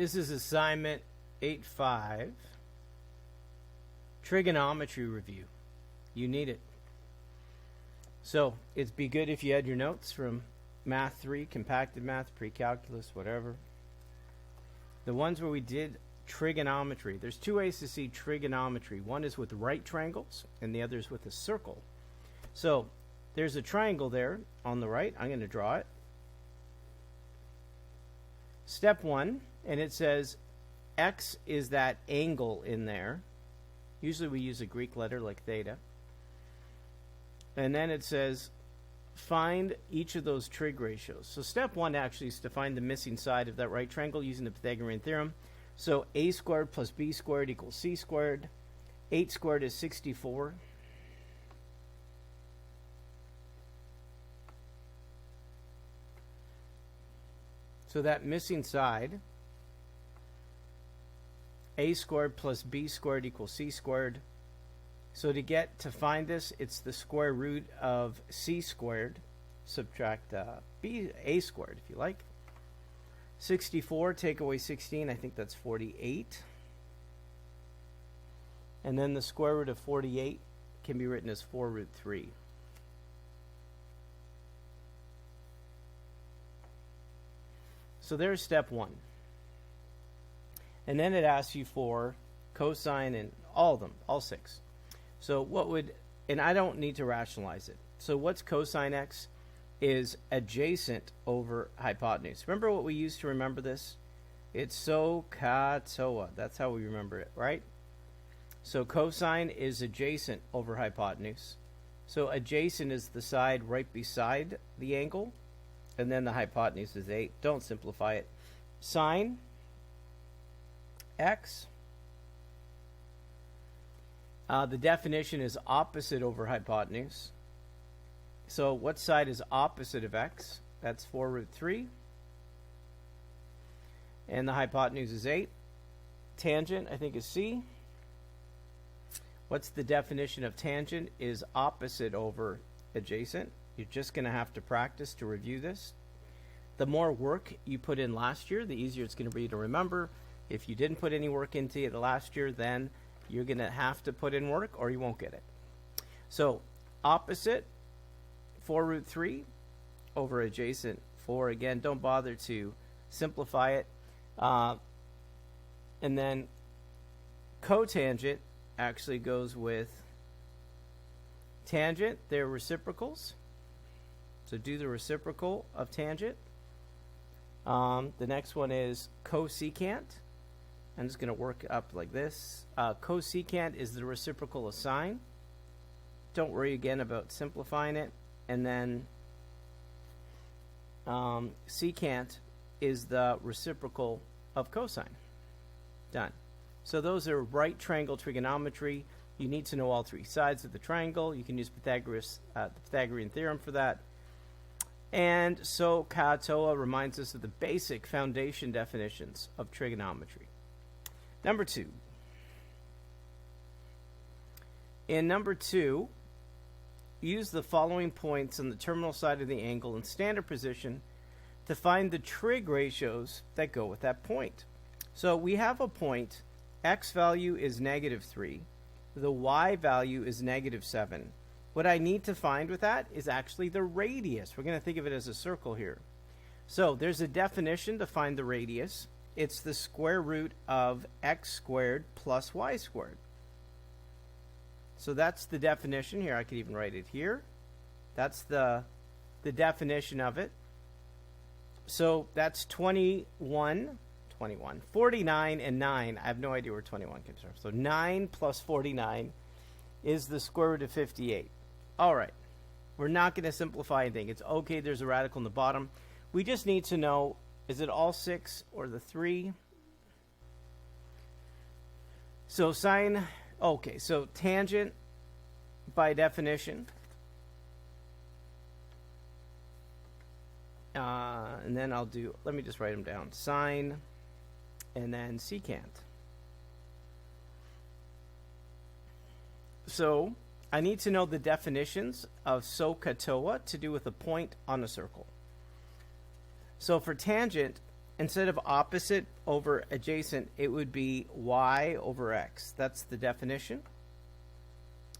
This is assignment 8.5, trigonometry review. You need it. So it'd be good if you had your notes from Math 3, compacted math, pre-calculus, whatever. The ones where we did trigonometry. There's two ways to see trigonometry. One is with right triangles, and the other is with a circle. So there's a triangle there on the right. I'm going to draw it. Step 1, and it says x is that angle in there. Usually we use a Greek letter like theta. And then it says find each of those trig ratios. So step 1 actually is to find the missing side of that right triangle using the Pythagorean theorem. So a squared plus b squared equals c squared. 8 squared is 64. So that missing side, a squared plus b squared equals c squared. So to find this, it's the square root of c squared. Subtract a squared, if you like. 64, take away 16, I think that's 48. And then the square root of 48 can be written as 4 root 3. So there's step 1. And then it asks you for cosine and all of them, all 6. So what would, and I don't need to rationalize it. So what's cosine x is adjacent over hypotenuse. Remember what we used to remember this? It's Sohcahtoa. That's how we remember it, right? So cosine is adjacent over hypotenuse. So adjacent is the side right beside the angle. And then the hypotenuse is 8. Don't simplify it. Sine x. The definition is opposite over hypotenuse. So what side is opposite of x? That's 4 root 3. And the hypotenuse is 8. Tangent, I think, is c. What's the definition of tangent? Is opposite over adjacent. You're just going to have to practice to review this. The more work you put in last year, the easier it's going to be to remember. If you didn't put any work into it last year, then you're going to have to put in work or you won't get it. So opposite, 4 root 3 over adjacent 4. Again, don't bother to simplify it. And then cotangent actually goes with tangent. They're reciprocals. So do the reciprocal of tangent. The next one is cosecant. I'm just going to work up like this. Cosecant is the reciprocal of sine. Don't worry again about simplifying it. And then secant is the reciprocal of cosine. Done. So those are right triangle trigonometry. You need to know all 3 sides of the triangle. You can use the Pythagorean theorem for that. And Sohcahtoa reminds us of the basic foundation definitions of trigonometry. Number 2. In number 2, use the following points on the terminal side of the angle in standard position to find the trig ratios that go with that point. So we have a point, x value is -3, the y value is -7. What I need to find with that is actually the radius. We're going to think of it as a circle here. So there's a definition to find the radius. It's the square root of x squared plus y squared. So that's the definition here. I could even write it here. That's the definition of it. So that's 49, and 9. I have no idea where 21 comes from. So 9 plus 49 is the square root of 58. All right. We're not going to simplify anything. It's okay, there's a radical in the bottom. We just need to know, is it all 6 or the 3? So sine, okay, so tangent by definition. And then let me just write them down. Sine and then secant. So I need to know the definitions of Sohcahtoa to do with a point on a circle. So for tangent, instead of opposite over adjacent, it would be y over x. That's the definition.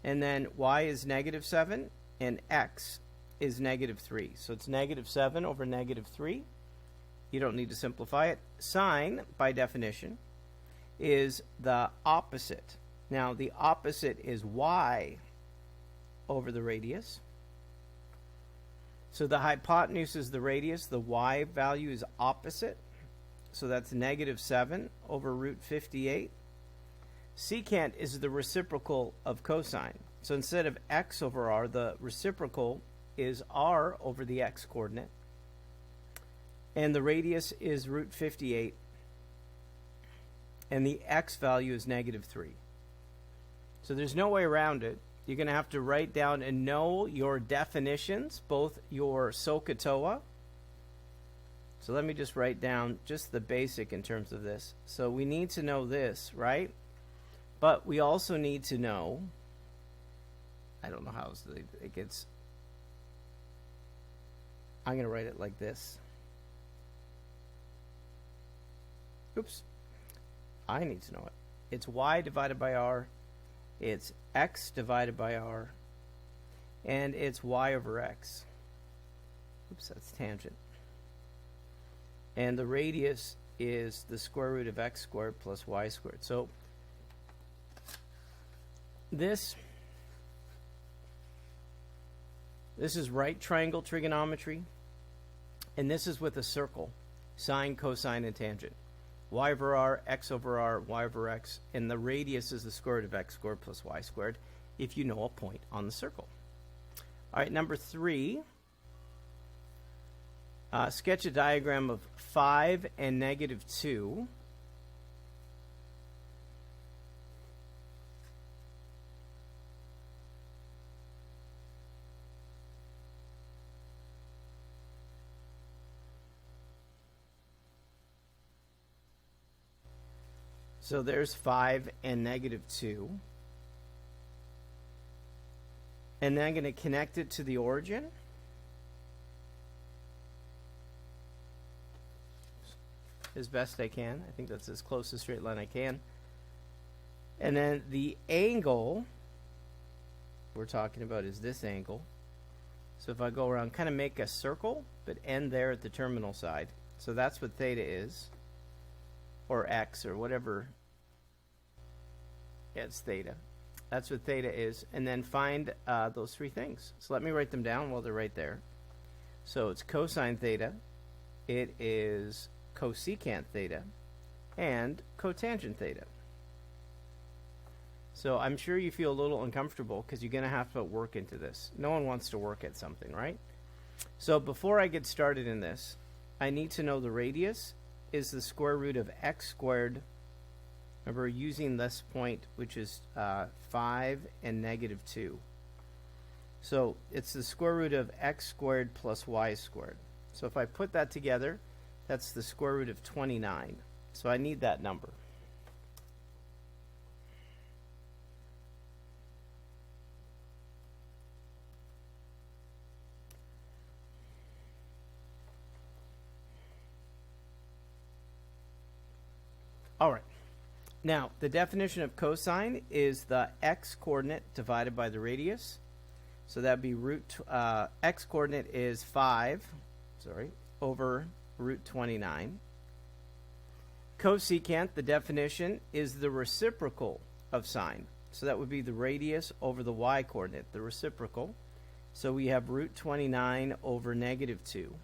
And then y is negative 7, and x is negative 3. So it's negative 7 over negative 3. You don't need to simplify it. Sine, by definition, is the opposite. Now, the opposite is y over the radius. So the hypotenuse is the radius. The y value is opposite. So that's negative 7 over root 58. Secant is the reciprocal of cosine. So instead of x over r, the reciprocal is r over the x coordinate. And the radius is root 58. And the x value is negative 3. So there's no way around it. You're going to have to write down and know your definitions, both your Sohcahtoa. So let me just write down just the basic in terms of this. So we need to know this, right? But we also need to know, I don't know how it gets, I'm going to write it like this. Oops. I need to know it. It's y divided by r. It's x divided by r. And it's y over x. Oops, that's tangent. And the radius is the square root of x squared plus y squared. So this is right triangle trigonometry. And this is with a circle. Sine, cosine, and tangent. Y over r, x over r, y over x. And the radius is the square root of x squared plus y squared if you know a point on the circle. All right, number 3. Sketch a diagram of 5 and negative 2. So there's 5 and negative 2. And then I'm going to connect it to the origin. As best I can. I think that's as close to straight line I can. And then the angle we're talking about is this angle. So if I go around, kind of make a circle, but end there at the terminal side. So that's what theta is. Or x, or whatever. Yeah, it's theta. That's what theta is. And then find those 3 things. So let me write them down while they're right there. So it's cosine theta. It is cosecant theta. And cotangent theta. So I'm sure you feel a little uncomfortable because you're going to have to put work into this. No one wants to work at something, right? So before I get started in this, I need to know the radius is the square root of x squared. Remember, using this point, which is 5 and negative 2. So it's the square root of x squared plus y squared. So if I put that together, that's the square root of 29. So I need that number. All right. Now, the definition of cosine is the x coordinate divided by the radius. So that would be x coordinate is 5, over root 29. Cosecant, the definition, is the reciprocal of sine. So that would be the radius over the y coordinate, the reciprocal. So we have root 29 over negative 2.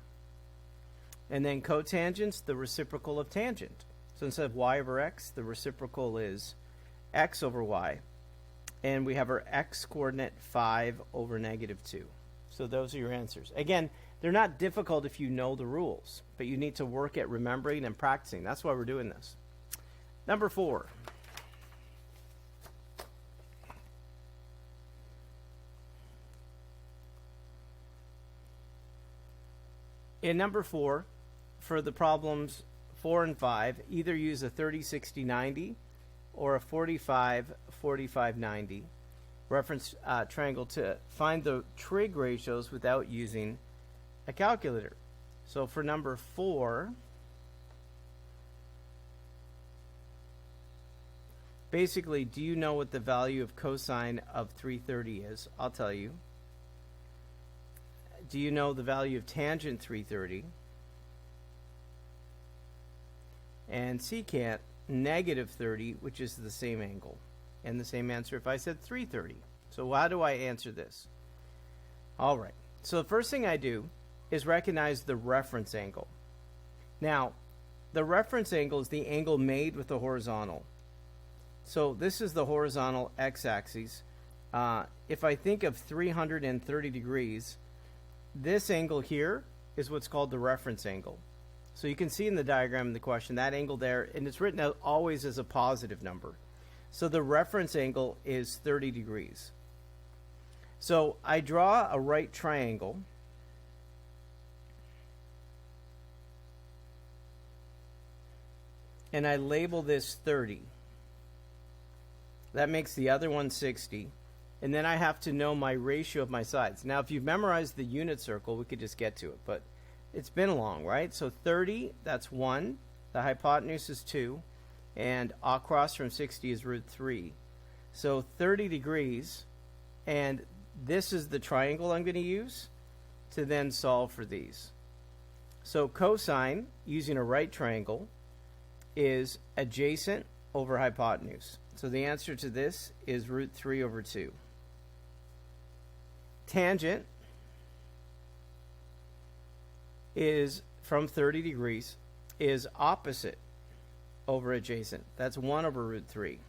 And then cotangents, the reciprocal of tangent. So instead of y over x, the reciprocal is x over y. And we have our x coordinate 5 over negative 2. So those are your answers. Again, they're not difficult if you know the rules, but you need to work at remembering and practicing. That's why we're doing this. Number 4. In number 4, for the problems 4 and 5, either use a 30-60-90 or a 45-45-90 reference triangle to find the trig ratios without using a calculator. So for number 4, Basically, do you know what the value of cosine of 330 is? I'll tell you. Do you know the value of tangent 330? And secant negative 30, which is the same angle. And the same answer if I said 330. So how do I answer this? All right. So the first thing I do is recognize the reference angle. Now, the reference angle is the angle made with the horizontal. So this is the horizontal x-axis. If I think of 330 degrees, this angle here is what's called the reference angle. So you can see in the diagram in the question, that angle there, and it's written out always as a positive number. So the reference angle is 30 degrees. So I draw a right triangle. And I label this 30. That makes the other one 60. And then I have to know my ratio of my sides. Now, if you've memorized the unit circle, we could just get to it. But it's been long, right? So 30, that's 1. The hypotenuse is 2. And across from 60 is root 3. So 30 degrees. And this is the triangle I'm going to use to then solve for these. So cosine, using a right triangle, is adjacent over hypotenuse. So the answer to this is root 3 over 2. Tangent is from 30 degrees is opposite over adjacent. That's 1 over root 3.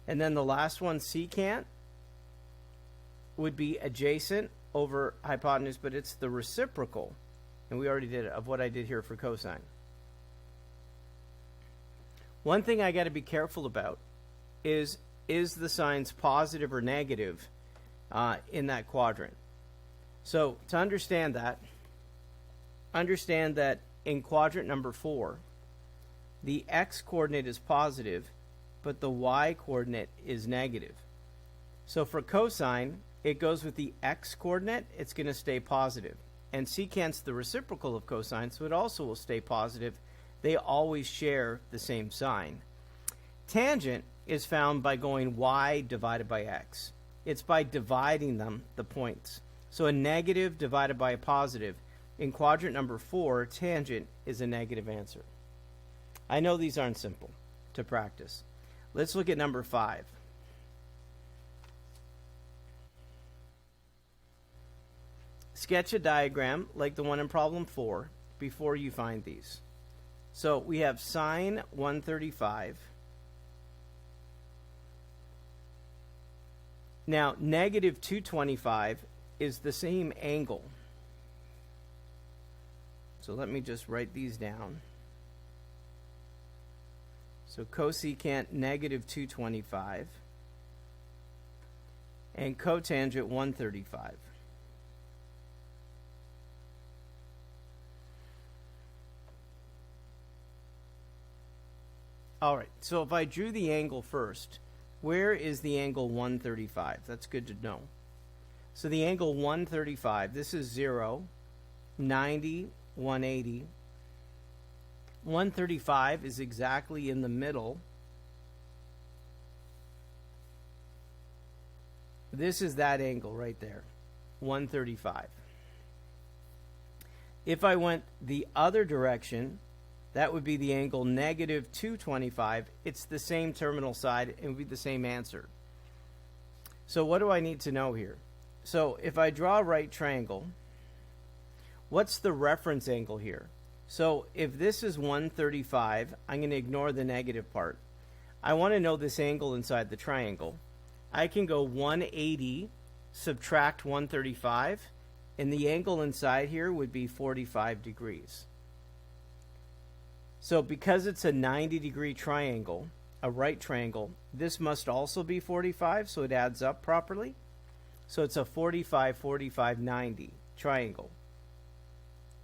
And then the last one, secant, would be adjacent over hypotenuse, but it's the reciprocal, and we already did it, of what I did here for cosine. One thing I got to be careful about is the signs positive or negative in that quadrant. So to understand that in quadrant number 4, the x-coordinate is positive, but the y-coordinate is negative. So for cosine, it goes with the x-coordinate, it's going to stay positive. And secant's the reciprocal of cosine, so it also will stay positive. They always share the same sign. Tangent is found by going y divided by x. It's by dividing them, the points. So a negative divided by a positive. In quadrant number 4, tangent is a negative answer. I know these aren't simple to practice. Let's look at number 5. Sketch a diagram like the one in problem 4 before you find these. So we have sine 135. Now, negative 225 is the same angle. So let me just write these down. So cosecant negative 225 and cotangent 135. All right, so if I drew the angle first, where is the angle 135? That's good to know. So the angle 135, this is 0, 90, 180. 135 is exactly in the middle. This is that angle right there, 135. If I went the other direction, that would be the angle negative 225. It's the same terminal side and would be the same answer. So what do I need to know here? So if I draw a right triangle, what's the reference angle here? So if this is 135, I'm going to ignore the negative part. I want to know this angle inside the triangle. I can go 180, subtract 135, and the angle inside here would be 45 degrees. So because it's a 90-degree triangle, a right triangle, this must also be 45, so it adds up properly. So it's a 45, 45, 90 triangle.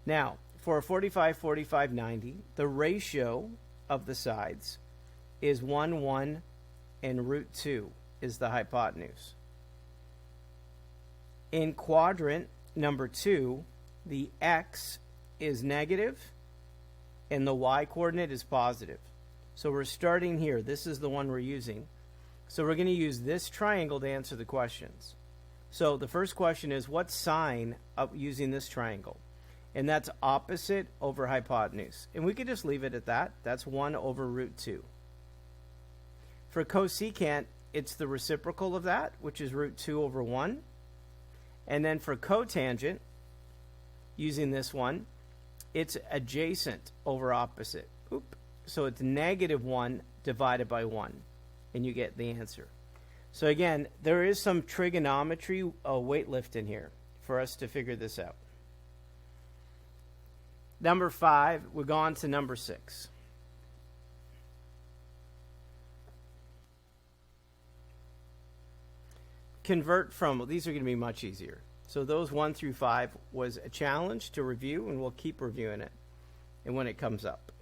Now, for a 45, 45, 90, the ratio of the sides is 1, 1, and root 2 is the hypotenuse. In quadrant number 2, the x is negative and the y-coordinate is positive. So we're starting here. This is the one we're using. So we're going to use this triangle to answer the questions. So the first question is, what sine of using this triangle? And that's opposite over hypotenuse. And we could just leave it at that. That's 1 over root 2. For cosecant, it's the reciprocal of that, which is root 2 over 1. And then for cotangent, using this one, it's adjacent over opposite. Oop. So it's negative 1 divided by 1. And you get the answer. So again, there is some trigonometry weightlift in here for us to figure this out. Number 5, we're on to number 6. Convert from, well, these are going to be much easier. So those 1 through 5 was a challenge to review, and we'll keep reviewing it and when it comes up.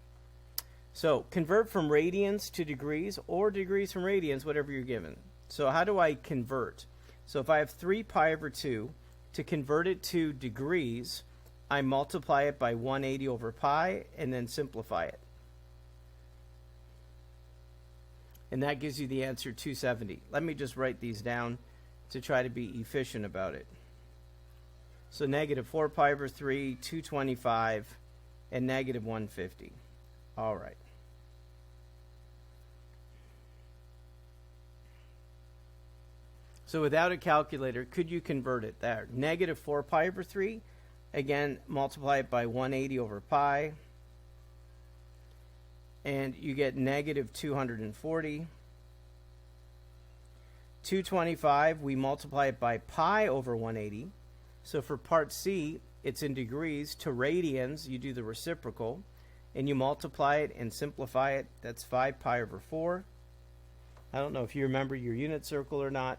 So convert from radians to degrees or degrees from radians, whatever you're given. So how do I convert? So if I have 3 pi over 2, to convert it to degrees, I multiply it by 180 over pi and then simplify it. And that gives you the answer 270. Let me just write these down to try to be efficient about it. So negative 4 pi over 3, 225, and negative 150. All right. So without a calculator, could you convert it there? Negative 4 pi over 3. Again, multiply it by 180 over pi. And you get negative 240. 225, we multiply it by pi over 180. So for part C, it's in degrees. To radians, you do the reciprocal. And you multiply it and simplify it. That's 5 pi over 4. I don't know if you remember your unit circle or not.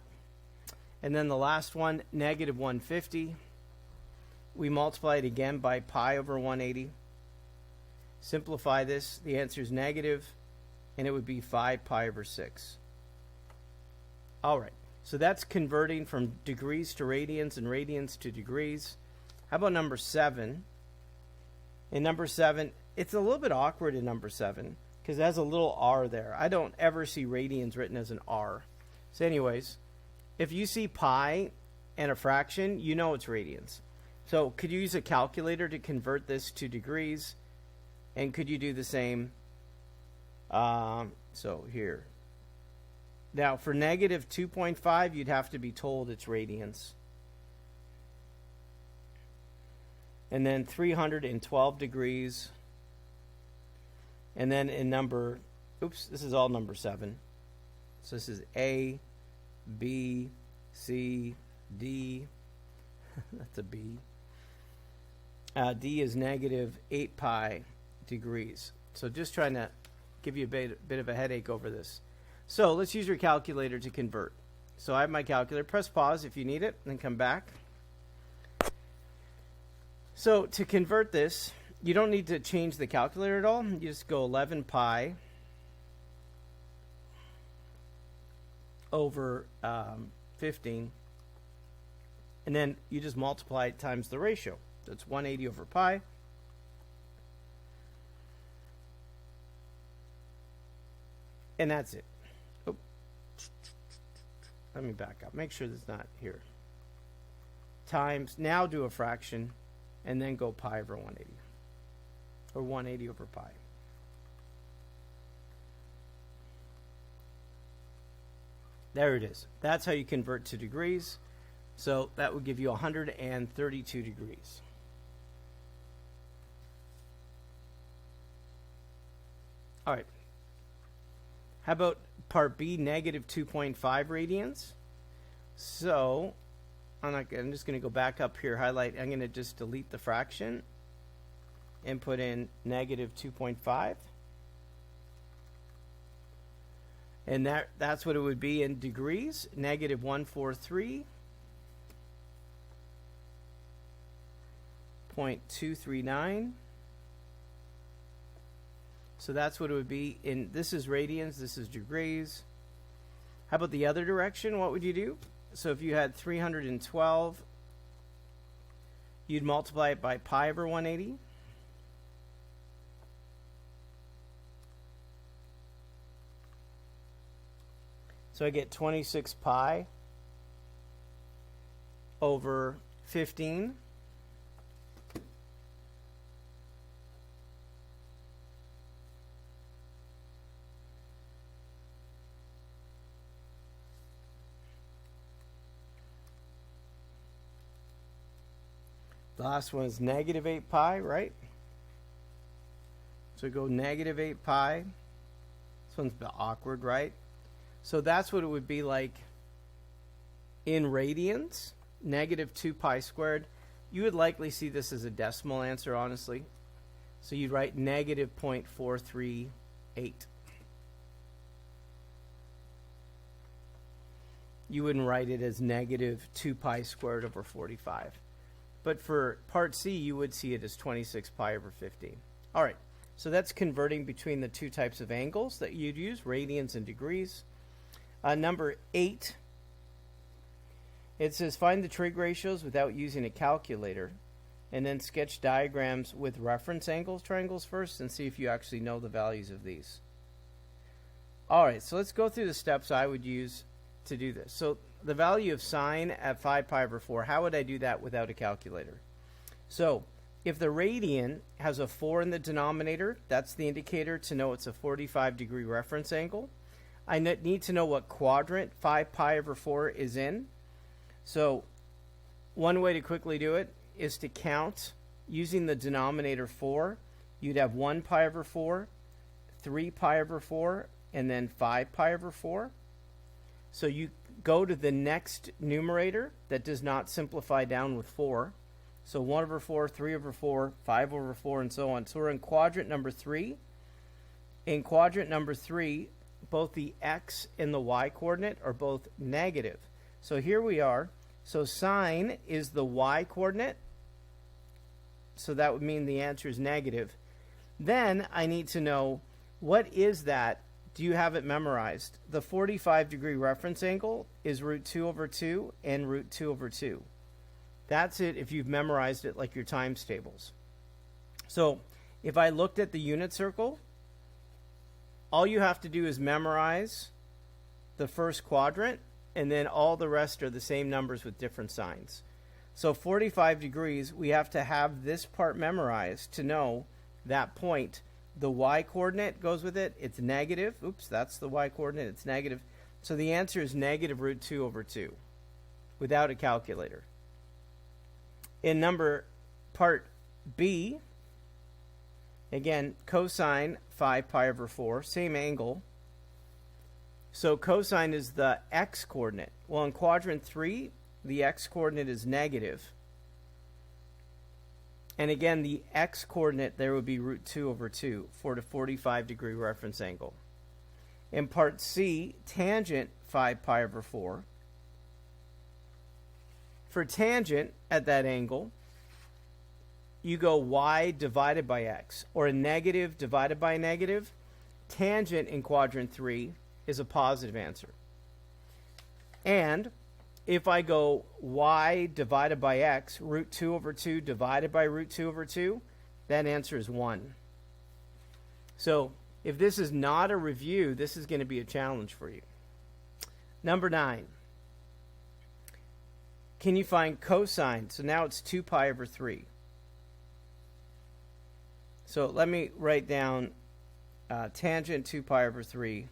And then the last one, negative 150. We multiply it again by pi over 180. Simplify this. The answer is negative, and it would be 5 pi over 6. All right. So that's converting from degrees to radians and radians to degrees. How about number 7? In number 7, it's a little bit awkward in number 7 because it has a little r there. I don't ever see radians written as an r. So anyways, if you see pi and a fraction, you know it's radians. So could you use a calculator to convert this to degrees? And could you do the same? So here. Now for negative 2.5, you'd have to be told it's radians. And then 312 degrees. And then in number, oops, this is all number 7. So this is A, B, C, D. That's a B. D is negative 8 pi degrees. So just trying to give you a bit of a headache over this. So let's use your calculator to convert. So I have my calculator. Press pause if you need it, and then come back. So to convert this, you don't need to change the calculator at all. You just go 11 pi over 15. And then you just multiply it times the ratio. So it's 180 over pi. And that's it. Oh. Let me back up. Make sure that's not here. Times, now do a fraction, and then go pi over 180. Or 180 over pi. There it is. That's how you convert to degrees. So that would give you 132 degrees. All right. How about part B, negative 2.5 radians? So I'm just going to go back up here, highlight. I'm going to just delete the fraction and put in negative 2.5. And that's what it would be in degrees, negative 143.239. So that's what it would be in, this is radians, this is degrees. How about the other direction? What would you do? So if you had 312, you'd multiply it by pi over 180. So I get 26 pi over 15. The last one is negative 8 pi, right? So go negative 8 pi. This one's a bit awkward, right? So that's what it would be like in radians, negative 2 pi squared. You would likely see this as a decimal answer, honestly. So you'd write negative 0.438. You wouldn't write it as negative 2 pi squared over 45. But for part C, you would see it as 26 pi over 15. All right, so that's converting between the two types of angles that you'd use, radians and degrees. Number 8, it says find the trig ratios without using a calculator, and then sketch diagrams with reference angles, triangles first, and see if you actually know the values of these. All right, so let's go through the steps I would use to do this. So the value of sine at 5 pi over 4, how would I do that without a calculator? So if the radian has a 4 in the denominator, that's the indicator to know it's a 45-degree reference angle. I need to know what quadrant 5 pi over 4 is in. So one way to quickly do it is to count using the denominator 4. You'd have 1 pi over 4, 3 pi over 4, and then 5 pi over 4. So you go to the next numerator that does not simplify down with 4. So 1 over 4, 3 over 4, 5 over 4, and so on. So we're in quadrant number 3. In quadrant number 3, both the x and the y coordinate are both negative. So here we are. So sine is the y coordinate. So that would mean the answer is negative. Then I need to know, what is that? Do you have it memorized? The 45-degree reference angle is root 2 over 2 and root 2 over 2. That's it if you've memorized it like your times tables. So if I looked at the unit circle, all you have to do is memorize the first quadrant, and then all the rest are the same numbers with different signs. So 45 degrees, we have to have this part memorized to know that point. The y coordinate goes with it. It's negative. Oops, that's the y coordinate. It's negative. So the answer is negative root 2 over 2 without a calculator. In part B, again, cosine 5 pi over 4, same angle. So cosine is the x coordinate. Well, in quadrant 3, the x coordinate is negative. And again, the x coordinate there would be root 2 over 2 for the 45-degree reference angle. In part C, tangent 5 pi over 4. For tangent at that angle, you go y divided by x, or a negative divided by a negative. Tangent in quadrant 3 is a positive answer. And if I go y divided by x, root 2 over 2 divided by root 2 over 2, that answer is 1. So if this is not a review, this is going to be a challenge for you. Number 9. Can you find cosine? So now it's 2 pi over 3. So let me write down tangent 2 pi over 3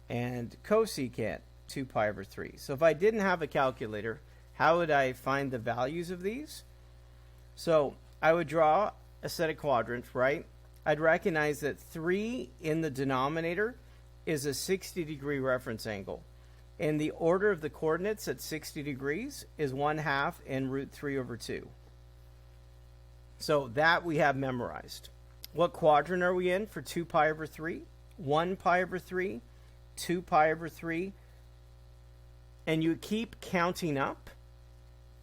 and cosecant 2 pi over 3. So if I didn't have a calculator, how would I find the values of these? So I would draw a set of quadrants, right? I'd recognize that 3 in the denominator is a 60-degree reference angle. And the order of the coordinates at 60 degrees is 1/2 and root 3 over 2. So that we have memorized. What quadrant are we in for 2 pi over 3? 1 pi over 3, 2 pi over 3. And you keep counting up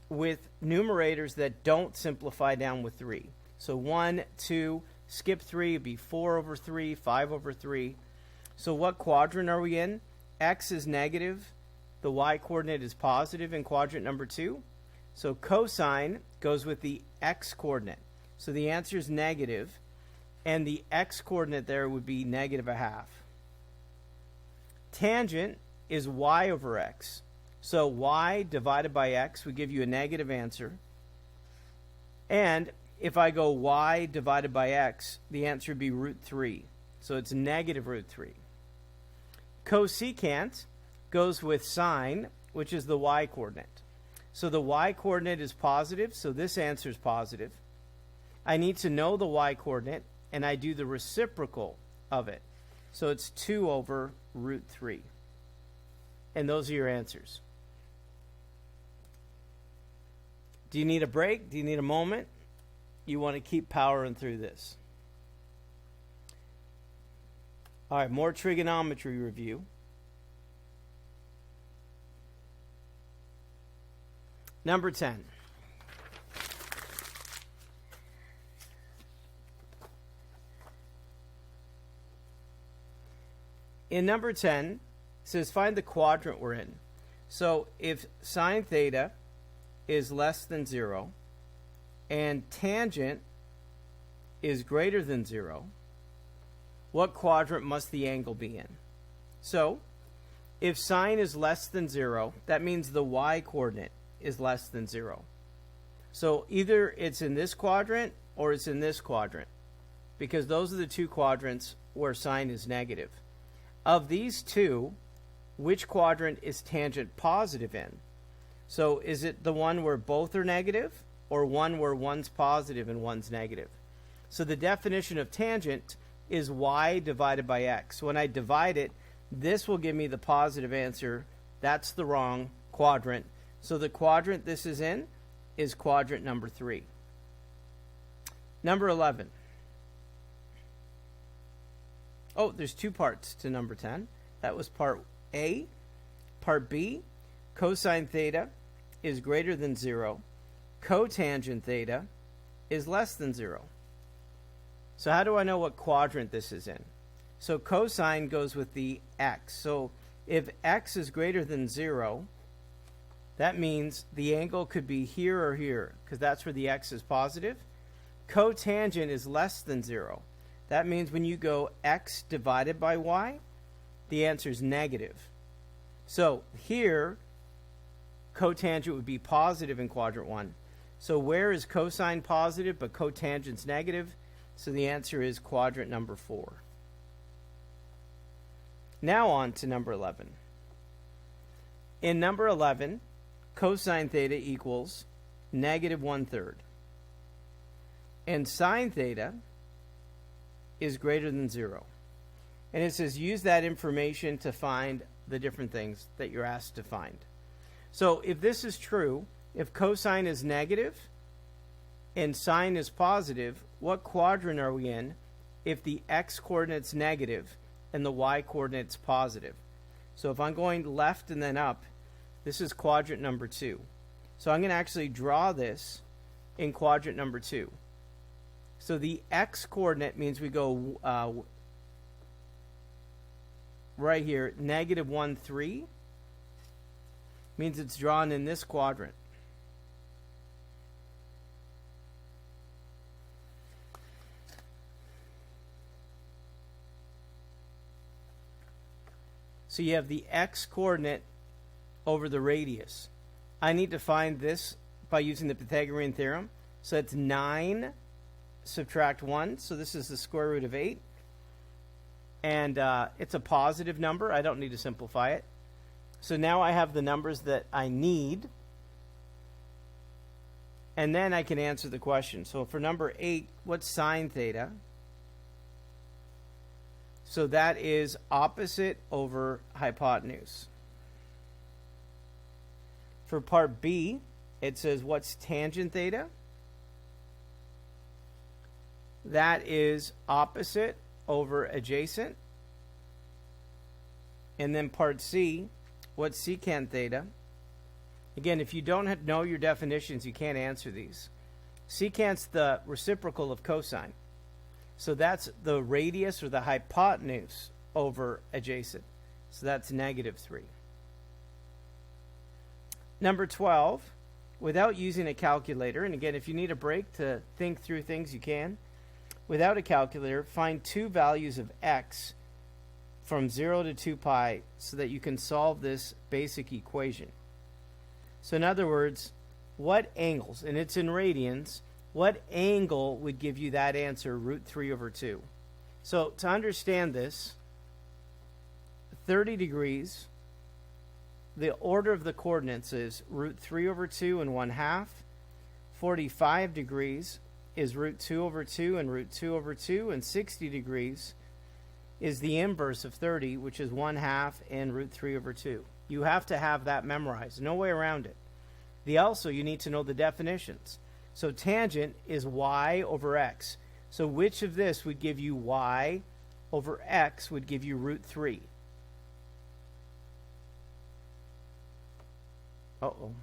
with numerators that don't simplify down with 3. So 1, 2, skip 3, it'd be 4 over 3, 5 over 3. So what quadrant are we in? X is negative. The y coordinate is positive in quadrant number 2. So cosine goes with the x coordinate. So the answer is negative. And the x coordinate there would be negative 1/2. Tangent is y over x. So y divided by x would give you a negative answer. And if I go y divided by x, the answer would be root 3. So it's negative root 3. Cosecant goes with sine, which is the y-coordinate. So the y-coordinate is positive, so this answer is positive. I need to know the y-coordinate, and I do the reciprocal of it. So it's 2 over root 3. And those are your answers. Do you need a break? Do you need a moment? You want to keep powering through this. All right, more trigonometry review. Number 10. In number 10, it says find the quadrant we're in. So if sine theta is less than 0 and tangent is greater than 0, what quadrant must the angle be in? So if sine is less than 0, that means the y-coordinate is less than 0. So either it's in this quadrant or it's in this quadrant, because those are the two quadrants where sine is negative. Of these two, which quadrant is tangent positive in? So is it the one where both are negative, or one where one's positive and one's negative? So the definition of tangent is y divided by x. When I divide it, this will give me the positive answer. That's the wrong quadrant. So the quadrant this is in is quadrant number 3. Number 11. Oh, there's two parts to number 10. That was part A. Part B, cosine theta is greater than 0. Cotangent theta is less than 0. So how do I know what quadrant this is in? So cosine goes with the x. So if x is greater than 0, that means the angle could be here or here, because that's where the x is positive. Cotangent is less than 0. That means when you go x divided by y, the answer is negative. So here, cotangent would be positive in quadrant 1. So where is cosine positive but cotangent's negative? So the answer is quadrant number 4. Now on to number 11. In number 11, cosine theta equals negative 1/3. And sine theta is greater than 0. And it says use that information to find the different things that you're asked to find. So if this is true, if cosine is negative and sine is positive, what quadrant are we in if the x-coordinate's negative and the y-coordinate's positive? So if I'm going left and then up, this is quadrant number 2. So I'm going to actually draw this in quadrant number 2. So the x-coordinate means we go right here, negative 1/3, means it's drawn in this quadrant. So you have the x-coordinate over the radius. I need to find this by using the Pythagorean theorem. So it's 9 subtract 1. So this is the square root of 8. And it's a positive number. I don't need to simplify it. So now I have the numbers that I need. And then I can answer the question. So for number 8, what's sine theta? So that is opposite over hypotenuse. For part B, it says what's tangent theta? That is opposite over adjacent. And then part C, what's secant theta? Again, if you don't know your definitions, you can't answer these. Secant's the reciprocal of cosine. So that's the radius or the hypotenuse over adjacent. So that's negative 3. Number 12, without using a calculator, and again, if you need a break to think through things, you can. Without a calculator, find two values of x from 0 to 2 pi so that you can solve this basic equation. So in other words, what angles, and it's in radians, what angle would give you that answer, root 3 over 2? So to understand this, 30 degrees, the order of the coordinates is root 3 over 2 and 1/2. 45 degrees is root 2 over 2 and root 2 over 2. And 60 degrees is the inverse of 30, which is 1/2 and root 3 over 2. You have to have that memorized. No way around it. Also, you need to know the definitions. So tangent is y over x. So which of this would give you y over x would give you root 3? Uh-oh.